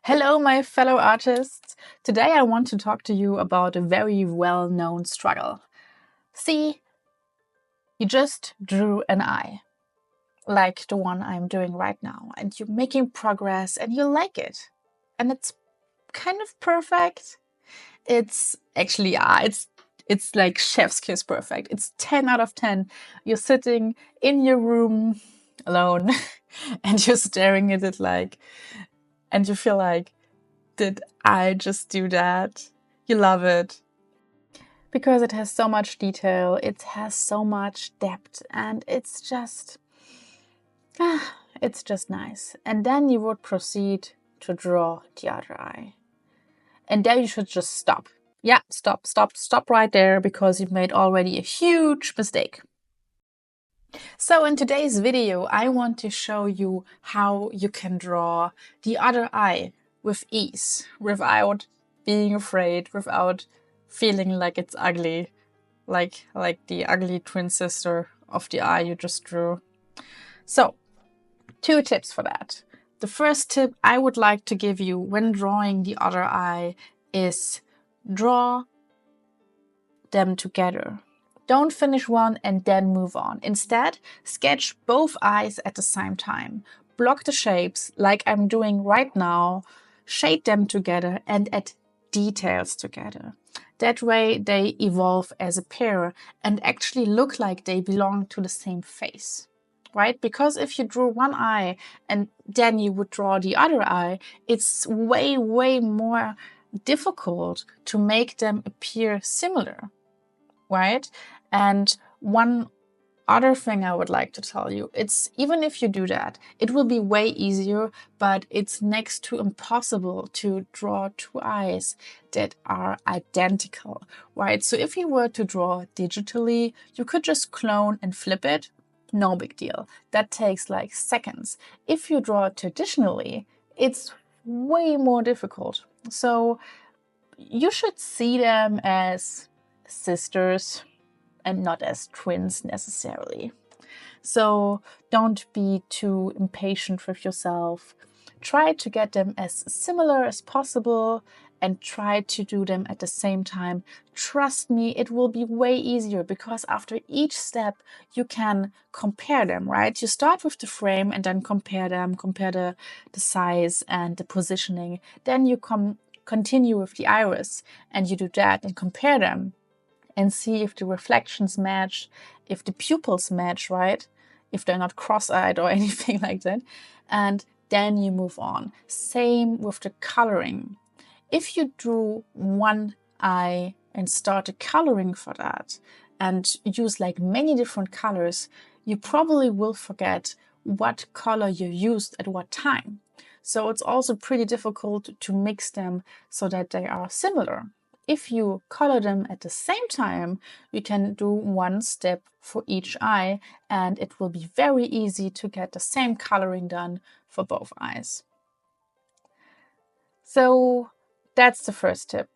Hello, my fellow artists. Today I want to talk to you about a very well-known struggle. See, you just drew an eye, like the one I'm doing right now, and you're making progress and you like it. And it's kind of perfect. It's actually, it's like chef's kiss perfect. It's 10 out of 10. You're sitting in your room alone and you're staring at it and you feel like, did I just do that? You love it. Because it has so much detail, it has so much depth, and it's just nice. And then you would proceed to draw the other eye. And there you should just stop. Yeah, stop right there, because you've made already a huge mistake. So in today's video, I want to show you how you can draw the other eye with ease, without being afraid, without feeling like it's ugly, like the ugly twin sister of the eye you just drew. So, 2 tips for that. The first tip I would like to give you when drawing the other eye is draw them together. Don't finish one and then move on. Instead, sketch both eyes at the same time. Block the shapes like I'm doing right now, shade them together, and add details together. That way they evolve as a pair and actually look like they belong to the same face, right? Because if you drew one eye and then you would draw the other eye, it's way more difficult to make them appear similar, right? And one other thing I would like to tell you, it's even if you do that, it will be way easier, but it's next to impossible to draw 2 eyes that are identical, right? So if you were to draw digitally, you could just clone and flip it. No big deal. That takes like seconds. If you draw traditionally, it's way more difficult. So you should see them as sisters and not as twins necessarily. So don't be too impatient with yourself. Try to get them as similar as possible and try to do them at the same time. Trust me, it will be way easier, because after each step you can compare them, right? You start with the frame and then compare them, compare the size and the positioning. Then you continue with the iris and you do that and compare them and see if the reflections match, if the pupils match, right? If they're not cross-eyed or anything like that. And then you move on. Same with the coloring. If you drew one eye and start a coloring for that and use like many different colors, you probably will forget what color you used at what time. So it's also pretty difficult to mix them so that they are similar. If you color them at the same time, you can do one step for each eye, and it will be very easy to get the same coloring done for both eyes. So that's the first tip.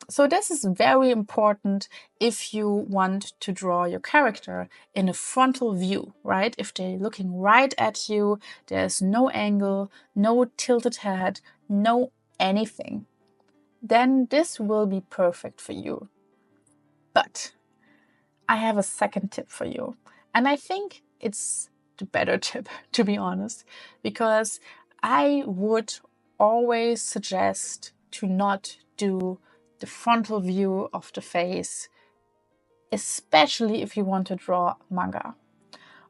So this is very important if you want to draw your character in a frontal view, right? If they're looking right at you, there's no angle, no tilted head, no anything, then this will be perfect for you. But I have a second tip for you. And I think it's the better tip, to be honest, because I would always suggest to not do the frontal view of the face, especially if you want to draw manga,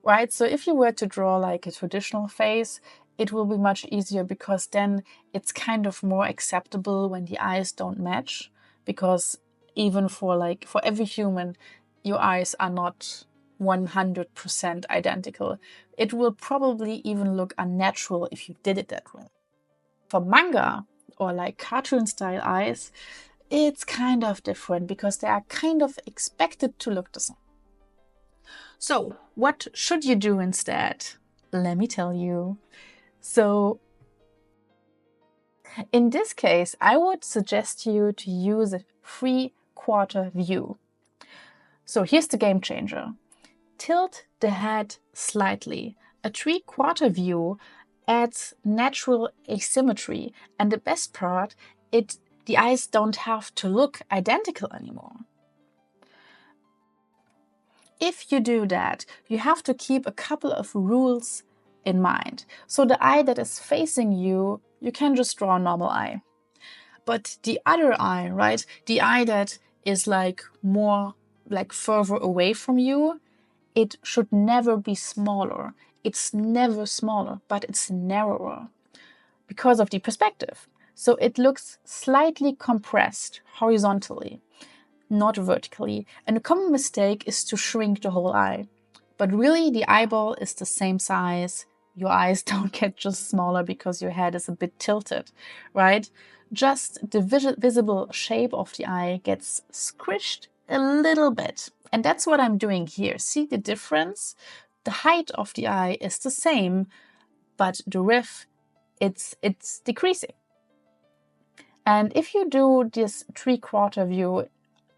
right? So if you were to draw like a traditional face, it will be much easier, because then it's kind of more acceptable when the eyes don't match, because even for every human, your eyes are not 100% identical. It will probably even look unnatural if you did it that way. For manga or like cartoon style eyes, it's kind of different, because they are kind of expected to look the same. So what should you do instead? Let me tell you. So in this case, I would suggest you to use a 3/4 view. So here's the game changer. Tilt the head slightly. A 3/4 view adds natural asymmetry. And the best part, the eyes don't have to look identical anymore. If you do that, you have to keep a couple of rules in mind. So the eye that is facing you, you can just draw a normal eye. But the other eye, right, the eye that is like more like further away from you, it should never be smaller. It's never smaller, but it's narrower because of the perspective. So it looks slightly compressed horizontally, not vertically. And a common mistake is to shrink the whole eye. But really, the eyeball is the same size. Your eyes don't get just smaller because your head is a bit tilted, right? Just the visible shape of the eye gets squished a little bit. And that's what I'm doing here. See the difference? The height of the eye is the same, but the riff, it's decreasing. And if you do this 3/4 view,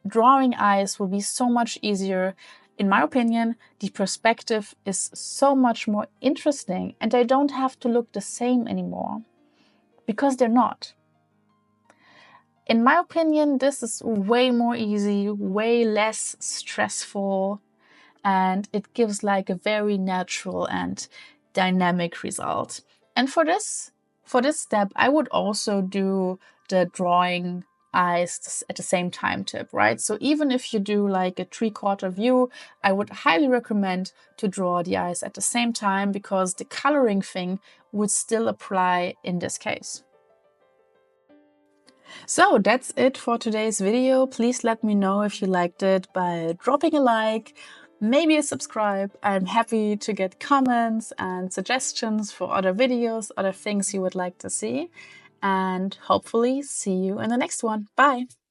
drawing eyes will be so much easier. In my opinion, the perspective is so much more interesting and they don't have to look the same anymore because they're not. In my opinion, this is way more easy, way less stressful, and it gives like a very natural and dynamic result. And for this step, I would also do the drawing eyes at the same time tip, right? So even if you do like a 3/4 view, I would highly recommend to draw the eyes at the same time because the coloring thing would still apply in this case. So that's it for today's video. Please let me know if you liked it by dropping a like, maybe a subscribe. I'm happy to get comments and suggestions for other videos, other things you would like to see. And hopefully see you in the next one. Bye!